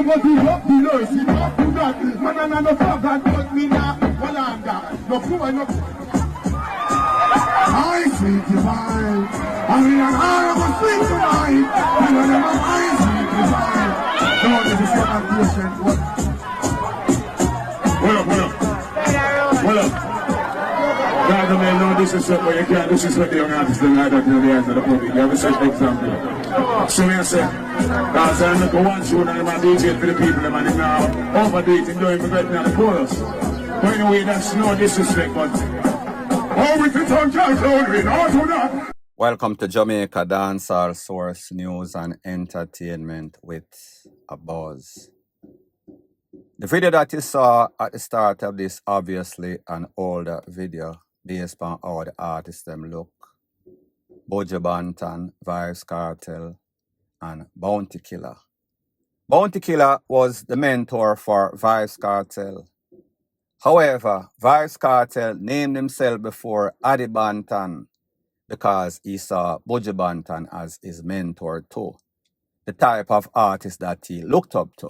no go to up the nurse, it up to that. Man, no forgot, but me now, well, I'm that. No fool, no. I sweet divine. I mean, I am a sweet divine. And I am a sweet divine. No, this is your ambition. Well up. God, man, no disrespect, but you can't disrespect the young artists like that in the eyes of the public. You have a such example. So me I say, because I look at one show and I'm a DJ for the people, and I'm now overdo it and don't even get down the chorus. But anyway, that's no disrespect, but always it's on that. Welcome to Jamaica Dancehall Source News and Entertainment with a Buzz. The video that you saw at the start of this, obviously an older video based on how the artists them look. Buju Banton, Vybz Kartel, and Bounty Killer. Bounty Killer was the mentor for Vybz Kartel. However, Vybz Kartel named himself before Adi Banton because he saw Buju Banton as his mentor too, the type of artist that he looked up to.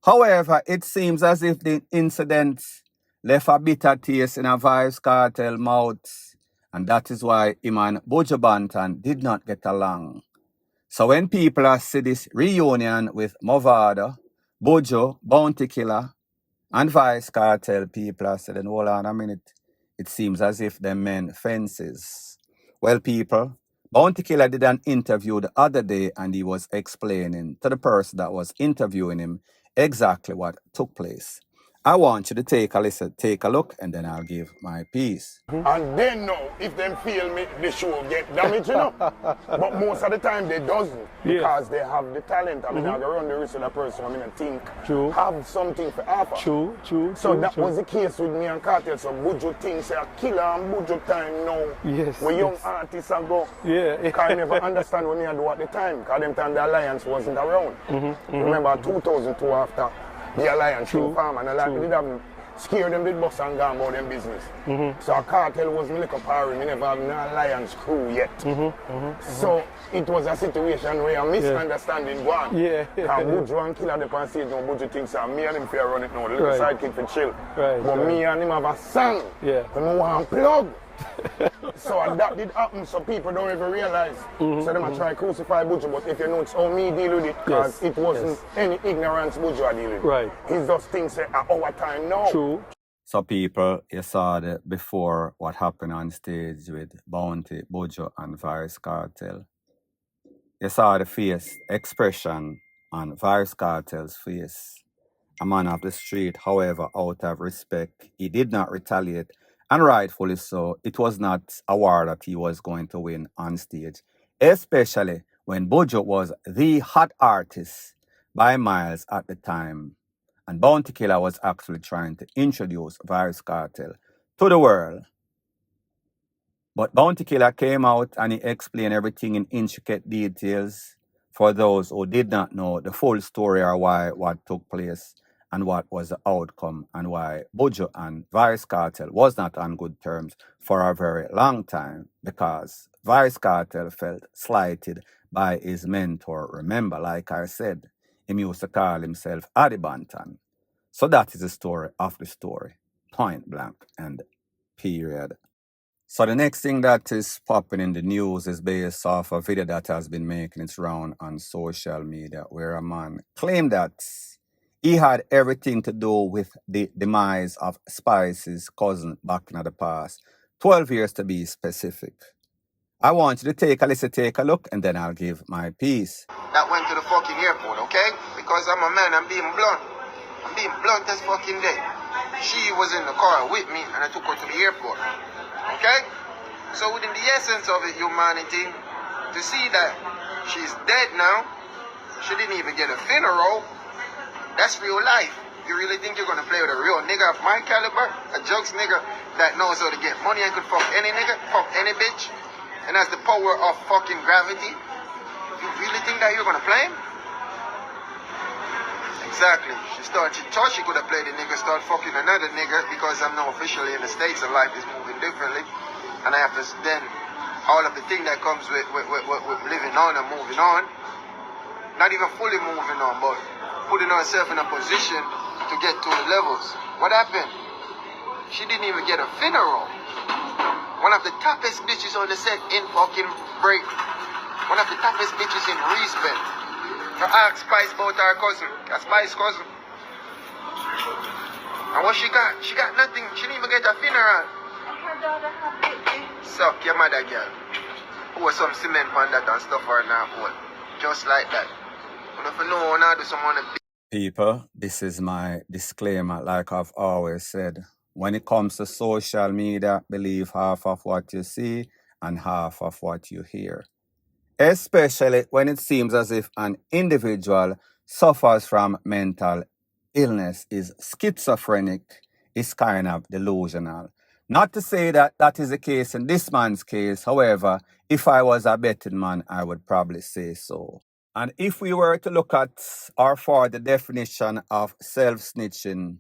However, it seems as if the incident left a bitter taste in a Vybz Kartel mouth, and that is why him and Buju Banton did not get along. So when people see this reunion with Movado, Buju, Bounty Killer, and Vybz Kartel, people are saying, hold on a minute, it seems as if them men fences. Well, people, Bounty Killer did an interview the other day, and he was explaining to the person that was interviewing him exactly what took place. I want you to take a listen, take a look, and then I'll give my piece. And they know if them feel me, the show get damaged, you know. But most of the time they doesn't, because they have the talent. I mean, I go run the risk of that person, I mean, I think, have something for offer. So that was the case with me and Cartel. So Buju thinks a killer and Buju time now. Yes. Where young artists are go. Because I never understand what me I do at the time. Because them time the alliance wasn't around. Remember 2002 after the alliance farm, and I did have scared them, did bus and gone about them business. So a Cartel was me like a pirate, me never have an alliance crew yet. So it was a situation where a misunderstanding one. Because Buju and Killer the stage, no Buju thinks that me and him fear run it now, the little sidekick for chill. But me and him have a song. And I want to plug. So that did happen, so people don't even realize. So they might try to crucify Buju, but if you notice how me deal with it, because it wasn't any ignorance Buju I deal with. He just thinks at our time now. So people, you saw the before what happened on stage with Bounty, Buju, and Vybz Kartel. You saw the face, expression on Vybz Kartel's face. A man of the street, however, out of respect, he did not retaliate. And rightfully so, it was not a war that he was going to win on stage, especially when Buju was the hot artist by miles at the time. And Bounty Killer was actually trying to introduce Vybz Kartel to the world. But Bounty Killer came out and he explained everything in intricate details for those who did not know the full story or what took place and what was the outcome, and why Buju and Vybz Kartel was not on good terms for a very long time, because Vybz Kartel felt slighted by his mentor. Remember, like I said, he used to call himself Adi Banton. So that is the story of the story, point blank and period. So the next thing that is popping in the news is based off a video that has been making its round on social media, where a man claimed that he had everything to do with the demise of Spice's cousin back in the past. 12 years to be specific. I want you to take a listen, take a look, and then I'll give my piece. That went to the fucking airport, okay? Because I'm a man, I'm being blunt. I'm being blunt as fucking day. She was in the car with me, and I took her to the airport. Okay? So within the essence of it, humanity, to see that she's dead now, she didn't even get a funeral. That's real life. You really think you're gonna play with a real nigga of my caliber? A jokes nigga that knows how to get money and could fuck any nigga, fuck any bitch, and has the power of fucking gravity? You really think that you're gonna play him? Exactly. She thought she could have played the nigga, start fucking another nigga, because I'm now officially in the States and life is moving differently. And I have to then, all of the thing that comes with living on and moving on, not even fully moving on, but putting herself in a position to get to the levels. What happened? She didn't even get a funeral. One of the toughest bitches on the set in fucking break. One of the toughest bitches in respect. Her asked Spice about her cousin. Her Spice cousin. And what she got? She got nothing. She didn't even get a funeral. Her daughter had baby. Suck your mother, girl. Pour some cement on that and stuff her in her hole. Just like that. But if you know how to do some on the People, this is my disclaimer, like I've always said. When it comes to social media, believe half of what you see and half of what you hear. Especially when it seems as if an individual suffers from mental illness, is schizophrenic, is kind of delusional. Not to say that that is the case in this man's case. However, if I was a betting man, I would probably say so. And if we were to look at or for the definition of self-snitching,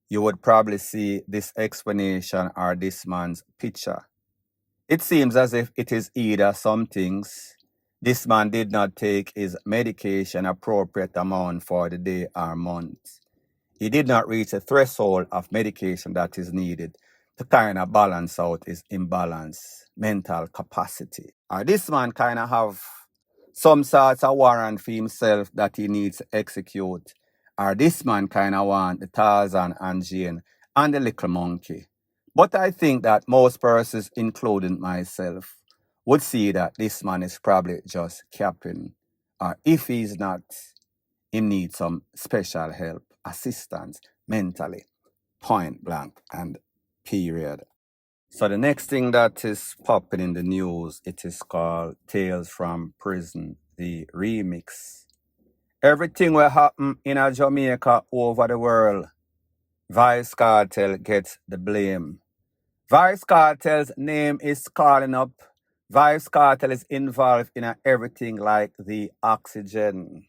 you would probably see this explanation or this man's picture. It seems as if it is either some things, this man did not take his medication appropriate amount for the day or month. He did not reach a threshold of medication that is needed to kind of balance out his imbalanced mental capacity. Or this man kind of have some sort of warrant for himself that he needs to execute. Or this man kind of want the Tarzan and Jane and the little monkey. But I think that most persons, including myself, would see that this man is probably just capping. Or if he's not, he needs some special help, assistance, mentally, point blank and period. So the next thing that is popping in the news, it is called Tales from Prison, the remix. Everything will happen in a Jamaica over the world. Vybz Kartel gets the blame. Vybz Kartel's name is calling up. Vybz Kartel is involved in everything like the oxygen.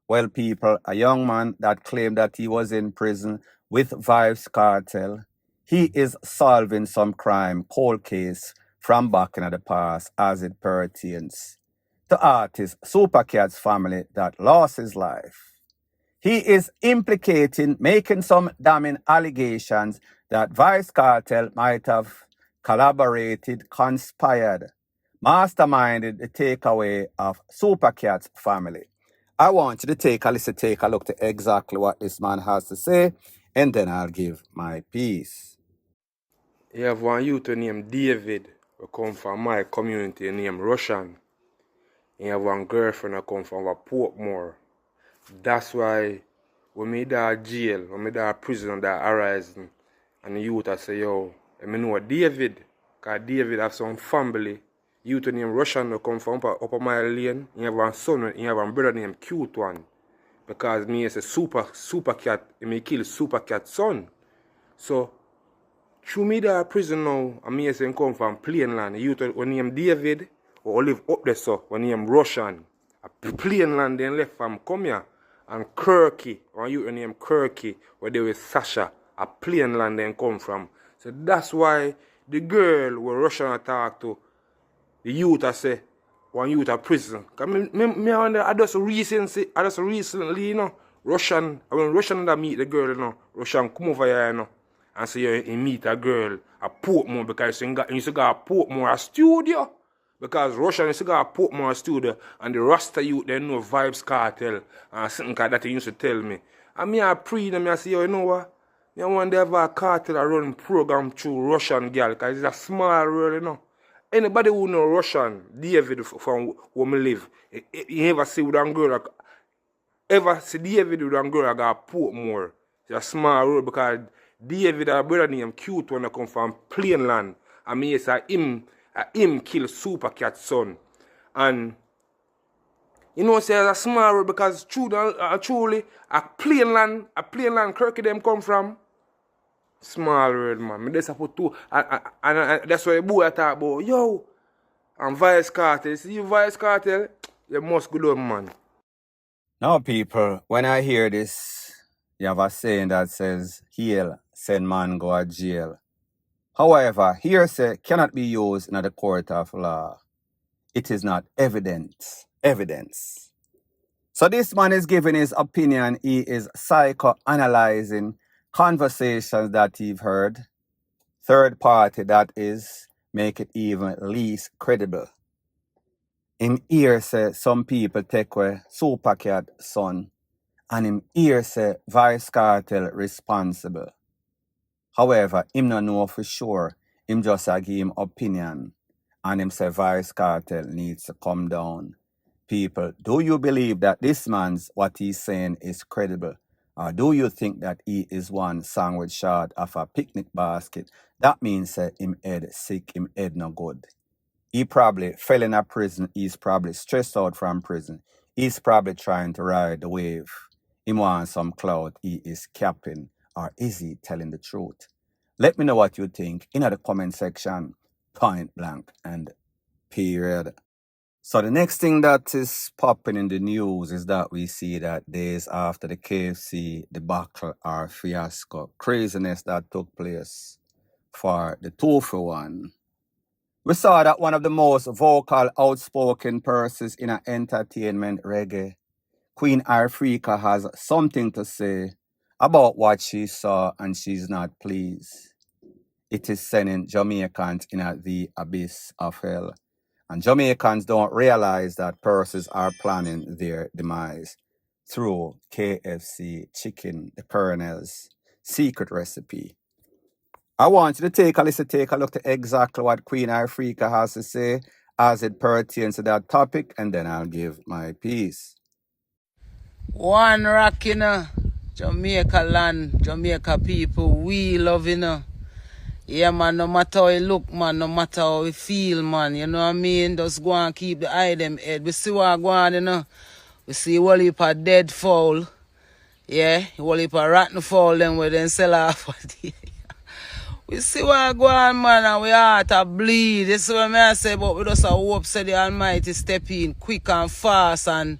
Well, people, a young man that claimed that he was in prison with Vybz Kartel, he is solving some crime, cold case from back in the past as it pertains to artist Supercar's family that lost his life. He is implicating, making some damning allegations that Vybz Kartel might have collaborated, conspired, masterminded the takeaway of Supercar's family. I want you to take a look to exactly what this man has to say, and then I'll give my piece. You have one youth named David who come from my community named Russian. You have one girlfriend who come from Portmore. That's why when me da jail, when me da prison that arising, and the youth I say, yo, I know David, because David have some family. Youth named Russian who come from upper my lane. You have one son, you have one brother named Cute One. Because me is a super cat, me kill super cat's son. So through me da prison now, and me say come from plain land. Youth when named David, or live up there so, when named Russian. A plain land then left from come here. And Kirky, one youth named Kirky, where they were Sasha, a plain land then come from. So that's why the girl where Russian talk to, the youth I say, one youth at prison. Cause me wonder, I just recently, you know, when Russian that meet the girl, you know, Russian come over here, you know, and say he meet a girl at Portmore because he used to go at Portmore a studio. Because Russian used to go at Portmore studio and the Rasta youth they know Vybz Kartel and something like that he used to tell me. And me I pre them, I say, yo, you know what? I want to have a cartel a run program through Russian girl because it's a small world, you know. Anybody who know Russian, David from where me live, you ever see with a girl, ever see David with a girl at Portmore. It's a small world because David, a brother named Cute One, come from Plainland. And me say him kill Supercat's son. And you know, say it's a small world because truly a plainland Kirky them come from. Small world, man. Me just put two, and that's why the boy I talk about. Yo, and Vybz Kartel. See you, Vybz Kartel? You must go down, man. Now, people, when I hear this, you have a saying that says, heal, send man go to jail. However, hearsay cannot be used in the court of law. It is not evidence. So this man is giving his opinion. He is psychoanalyzing conversations that he've heard. Third party, that is, make it even least credible. Him here say some people take away Supercar son, and him here say Vybz Kartel responsible. However, him no know for sure. Him just a give him opinion, and him say Vybz Kartel needs to come down. People, do you believe that this man's what he's saying is credible? Or do you think that he is one sandwich short of a picnic basket? That means him head sick, him head no good. He probably fell in a prison. He's probably stressed out from prison. He's probably trying to ride the wave. He wants some clout. He is capping. Or is he telling the truth? Let me know what you think in the comment section. Point blank and period. So the next thing that is popping in the news is that we see that days after the KFC debacle or fiasco, craziness that took place for the 2-for-1. We saw that one of the most vocal, outspoken persons in an entertainment reggae, Queen Ifrica, has something to say about what she saw and she's not pleased. It is sending Jamaicans in the abyss of hell. And Jamaicans don't realize that persons are planning their demise through KFC chicken, the Colonel's secret recipe. I want you to take a look at exactly what Queen Ifrica has to say as it pertains to that topic, and then I'll give my piece. One rock, Jamaica land, Jamaica people, we love, Yeah, man, no matter how you look, man, no matter how you feel, man, you know what I mean? Just go and keep the eye them head. We see what go on, We see a whole heap of dead fowl. Yeah, a whole heap of rotten fowl them where they sell off. We see what go on, man, and we heart a bleed. This is what I say, but we just hope say the Almighty step in quick and fast and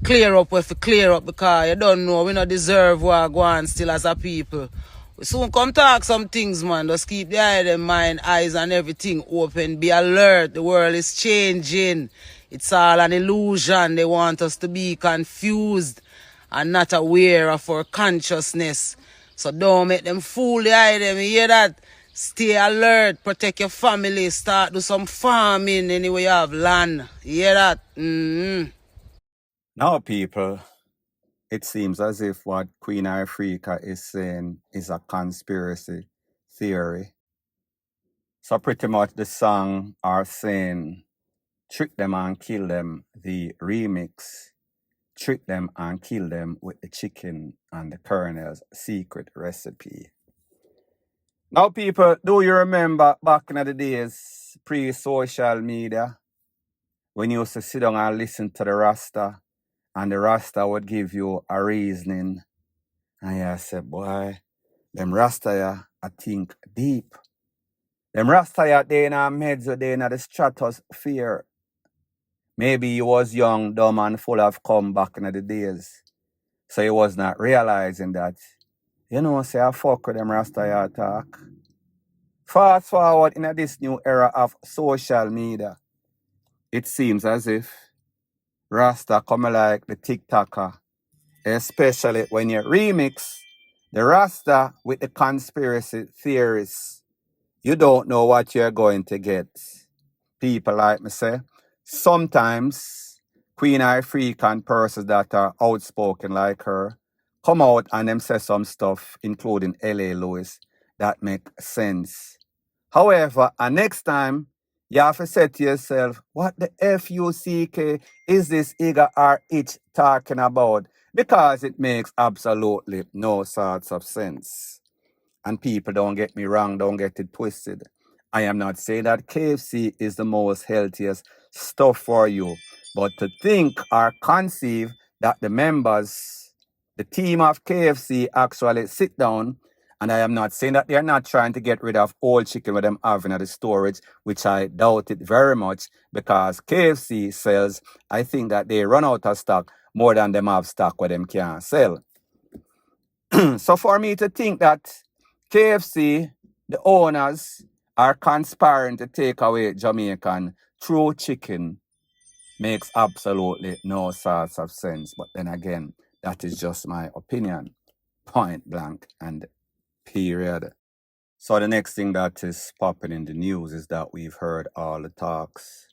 clear up if we clear up, because you don't know, we don't deserve what go on still as a people. We soon come talk some things, man. Just keep the eye, the mind, eyes and everything open. Be alert. The world is changing. It's all an illusion. They want us to be confused and not aware of our consciousness. So don't make them fool the eye them. You hear that? Stay alert. Protect your family. Start do some farming anywhere you have land. You hear that? Now, people, it seems as if what Queen Ifrica is saying is a conspiracy theory. So pretty much the song are saying, trick them and kill them, the remix, trick them and kill them with the chicken and the Colonel's secret recipe. Now, people, do you remember back in the days, pre-social media, when you used to sit down and listen to the Rasta, and the Rasta would give you a reasoning, and you say, boy, them Rasta, I think deep. Them Rasta, they in our meds, they in the stratosphere. Maybe you was young, dumb, and full of cum back in the days. So you was not realizing that, say I fuck with them Rasta talk. Fast forward in this new era of social media, it seems as if Rasta come like the TikToker, especially when you remix the Rasta with the conspiracy theories. You don't know what you're going to get. People like me say, sometimes Queen Ifrican persons that are outspoken like her come out and them say some stuff, including L.A. Lewis, that make sense. However, next time, you have to say to yourself, what the F-U-C-K is this Iga or it talking about? Because it makes absolutely no sorts of sense. And people, don't get me wrong, don't get it twisted. I am not saying that KFC is the most healthiest stuff for you. But to think or conceive that the members, the team of KFC actually sit down, and I am not saying that they're not trying to get rid of all chicken with them having at the storage, which I doubt it very much, because KFC sells, I think that they run out of stock more than them have stock where them can't sell. So for me to think that KFC, the owners, are conspiring to take away Jamaican true chicken, makes absolutely no sorts of sense. But then again, that is just my opinion. Point blank and period. So the next thing that is popping in the news is that we've heard all the talks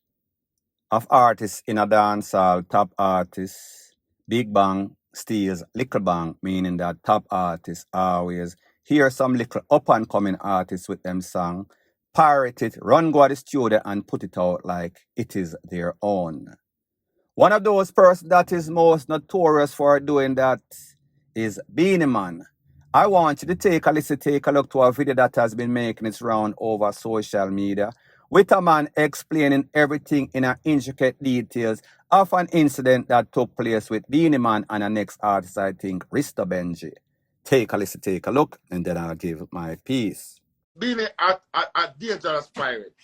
of artists in a dancehall, top artists, big bang steals little bang, meaning that top artists always hear some little up and coming artists with them song, pirate it, run go to the studio and put it out like it is their own. One of those persons that is most notorious for doing that is Beenie Man. I want you to take a look to a video that has been making its round over social media with a man explaining everything in an intricate details of an incident that took place with Beenie Man and the next artist, I think, Rista Benji. Take a look, and then I'll give my piece. Beenie a dangerous pirate.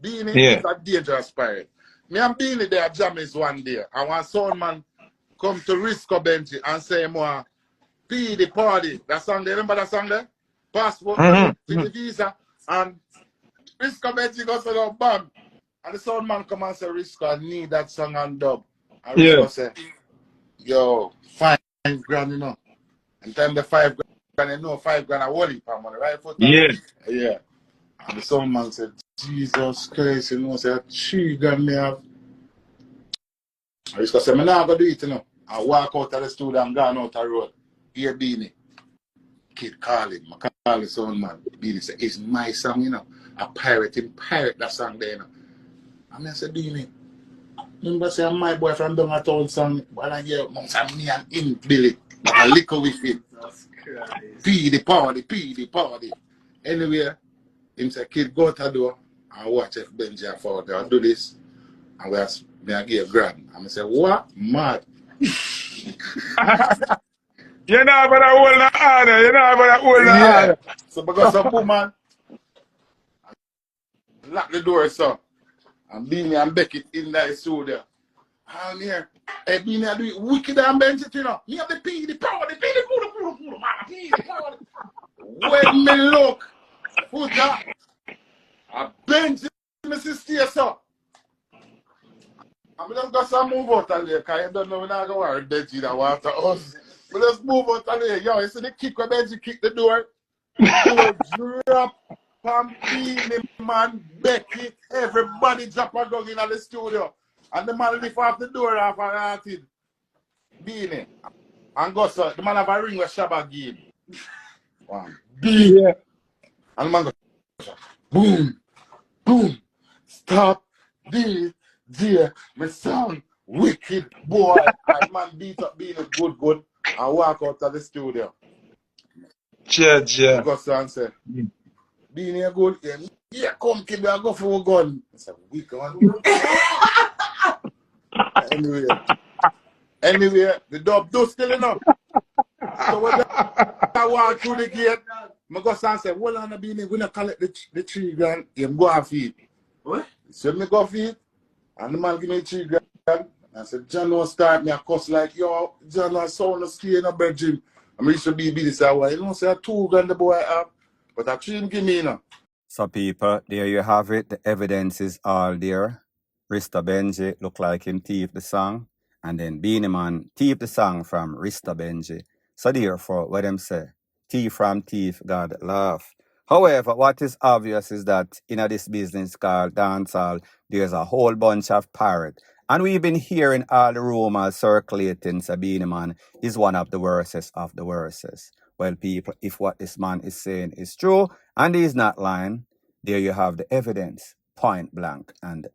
Beenie is a dangerous pirate. Me and Beenie there jammers one day, and one sound man come to Risco Benji and say more P the party. That song there, remember that song there? Passport for the visa. And Risco Benji goes to the band. And the sound man come and say, Risco, I need that song on dub. And Risco say, yo, $5 grand, you know. And time the $5 grand, you know, $5 grand a wally for money, right? For yeah. And the sound man said, Jesus Christ, you know, say, $3 grand me have. And Risco said, I'm not going to do it, you know. I walk out of the studio and gone out the road. Here, Beenie. Kid call him. I call the sound man. Beenie say, it's my song, you know. I pirate that song there, you know. And I said, Beenie, remember say I'm my boy from down at town song, but I hear me and him Billy. I liquor with it. P the party. Anyway, him say, kid, go to the door and watch if Benji and forward. I'll do this. And me I give grand. And I say, what? Mad. You're not about to hold the order. So because some woman lock the door, so. And Beenie and Beckett in that studio. And here, hey, Beenie, I do it wicked and Benji, you know. Me have the P, the power, the power. When me look, who's that? A Benji, Mrs. Stacey. And we just got some move out of there, because you don't know we're not going to worry Benji that water us. We just move out of there. Yo, you see the kick when Benji kick the door? Drop. Pam, Beenie Man, Beckett, everybody drop a dog in the studio. And the man lift off the door off and arted Beenie. And go so the man have a ring with Shabba give. One. Beenie. And the man go, boom, boom, stop, DJ, my song, wicked boy. And man beat up Beenie good, and walk out of the studio. Yeah. Go so and say, Beenie a good game. Yeah, come kid, I go for a gun. I said, we gun. Anyway, the dub do still enough. So when I walk through the gate, I go and say, well, on Beenie, we not collect the $3 grand, him go and feed. What? So me go feed, and the man give me $3 grand. I said, John don't start me a cuss like, yo, John don't sound stay in a bedroom. I'm ready to be say, well, you know, say $2 grand the boy have. But I treat him give me, you know. So people, there you have it. The evidence is all there. Rista Benji look like him thief the song. And then Beenie Man thief the song from Rista Benji. So therefore, what them say? Thief from thief, God laugh. However, what is obvious is that in this business called dancehall, there's a whole bunch of pirates. And we've been hearing all the rumors circulating, so Beenie Man is one of the worstest of the worstest. Well, people, if what this man is saying is true and he's not lying, there you have the evidence, point blank and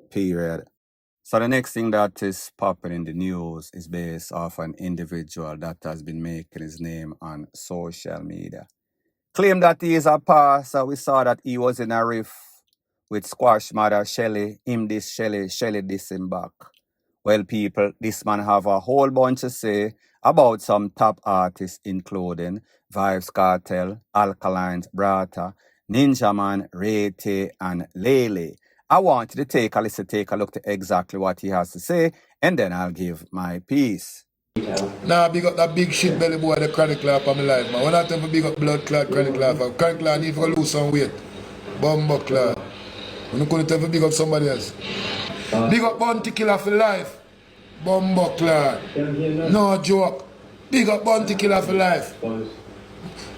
period. So the next thing that is popping in the news is based off an individual that has been making his name on social media. Claim that he is a pastor. We saw that he was in a riff with Squash Mother Shelly, him this Shelly this him back. Well, people, this man have a whole bunch to say about some top artists, including Vybz Kartel, Alkalines, Brata, Ninja Man, Ray Tay, and Lele. I want you to take a look to exactly what he has to say, and then I'll give my piece. Nah, big up that big shit belly boy, the chronic clap on my life, man. When I tell you big up blood clot chronic clap, chronic clap need to lose some weight. Bumbo clap. When you couldn't tell you big up somebody else. Big up Bounty Killer for life. Bumbuckler. No joke. Big up Bounty Killer for life.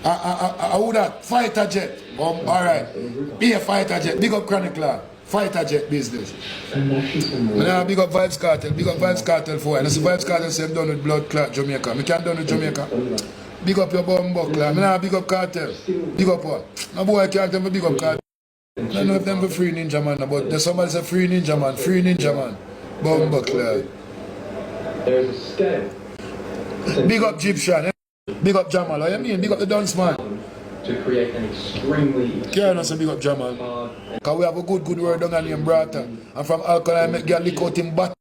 I would have fighter jet. Alright. Be a fighter jet. Big up Chronicler. Fighter jet business. Now big up Vybz Kartel. Big up Vybz Kartel for it. And see Vybz Kartel say I'm done with blood clot Jamaica. Me can't done with Jamaica. Big up your bumbuckler. Now big up Cartel. Big up what? No boy can't tell me big up Cartel. I don't know if them be free ninja man, but there's somebody say free ninja man. Free ninja man. Bumbuckler. There's a scale. Big up Egyptian. Eh? Big up Jamal. What you mean? Big up the dance man. To create an extremely Can't also big up Jamal. Because we have a good word down named Brata. And from alcohol, I make girl lick out in bat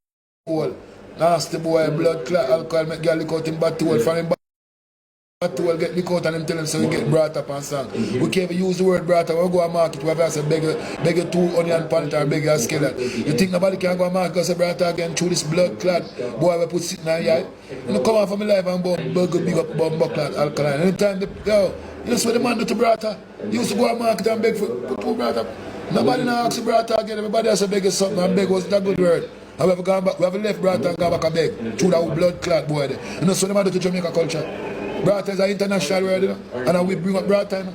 hole. Nasty boy, blood clot, alcohol, make girl lick out in bat hole. From him bat hole, get lick out and them tell him so we get brought up and song. We can't even use the word Brata. We go to market, we have to say beg you 2 onion panther, beg you a skeleton. You think nobody can go to market because Brata again through this blood clot? Boy, we put sitting on your eye. You come out from my life and big up bumbo clot, alkaline. Anytime, yo, you know what the man do to Brata? He used to go to market and beg for 2 Brata. Nobody now asks Brata again. Everybody has to beg you something and beg wasn't a good word. And we have gone back, we have left Brata and gone back and beg. Through that blood clot boy there. You know what the man do to Jamaica culture? Brata is an international word, you know? And we bring up Brata, you know?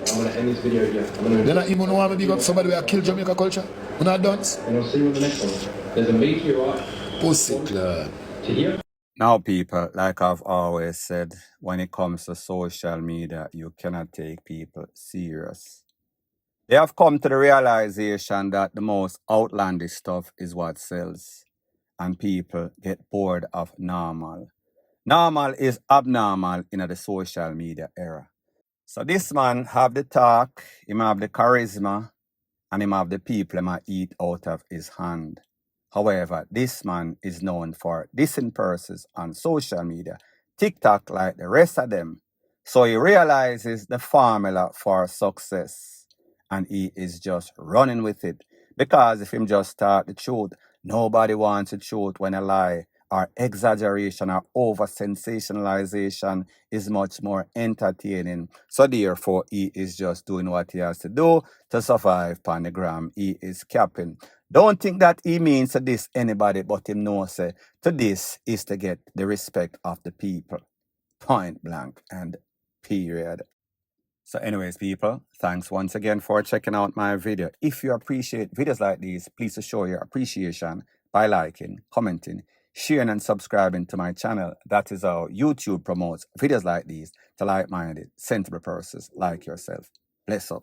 I'm going to end this video here. Then I even want to big up somebody who kill Jamaica culture. We're not dance. And I'll see you in the next one. There's a meteorite. Pussy clot. To here. Now, people, like I've always said, when it comes to social media, you cannot take people serious. They have come to the realization that the most outlandish stuff is what sells, and people get bored of normal. Normal is abnormal in the social media era. So this man have the talk, him have the charisma, and him have the people him a eat out of his hand. However, this man is known for dissing persons on social media, TikTok like the rest of them. So he realizes the formula for success and he is just running with it. Because if him just start the truth, nobody wants the truth when a lie or exaggeration or over sensationalization is much more entertaining. So therefore, he is just doing what he has to do to survive on the gram. He is capping. Don't think that he means to this anybody, but him knows to this is to get the respect of the people. Point blank and period. So anyways, people, thanks once again for checking out my video. If you appreciate videos like these, please show your appreciation by liking, commenting, sharing and subscribing to my channel. That is how YouTube promotes videos like these to like-minded, sensible persons like yourself. Bless up.